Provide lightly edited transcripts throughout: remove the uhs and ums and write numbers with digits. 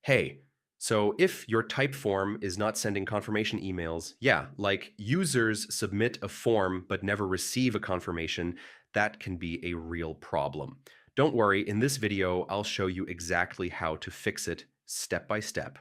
Hey, so if your Typeform is not sending confirmation emails, yeah, like users submit a form but never receive a confirmation, that can be a real problem. Don't worry, in this video, I'll show you exactly how to fix it step by step.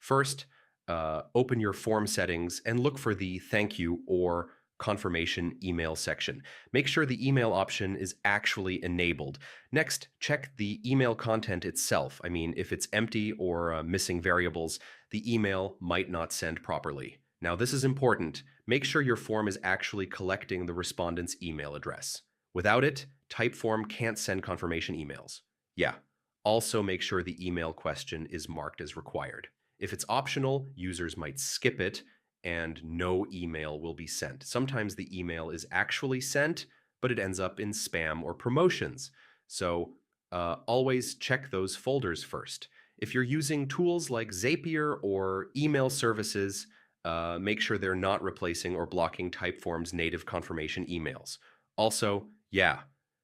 First, open your form settings and look for the thank you or confirmation email section. Make sure the email option is actually enabled. Next, check the email content itself. I mean, if it's empty or missing variables, the email might not send properly. Now, this is important. Make sure your form is actually collecting the respondent's email address. Without it, Typeform can't send confirmation emails. Yeah. Also, make sure the email question is marked as required. If it's optional, users might skip it and no email will be sent. Sometimes the email is actually sent, but it ends up in spam or promotions. So always check those folders first. If you're using tools like Zapier or email services, make sure they're not replacing or blocking Typeform's native confirmation emails. Also, yeah,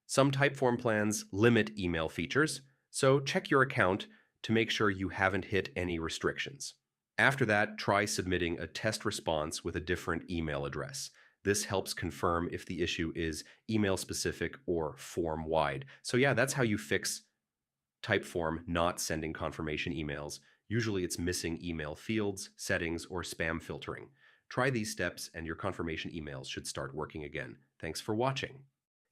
some Typeform plans limit email features, so check your account to make sure you haven't hit any restrictions. After that, try submitting a test response with a different email address. This helps confirm if the issue is email specific or form wide. So yeah, that's how you fix Typeform not sending confirmation emails. Usually it's missing email fields, settings, or spam filtering. Try these steps and your confirmation emails should start working again. Thanks for watching.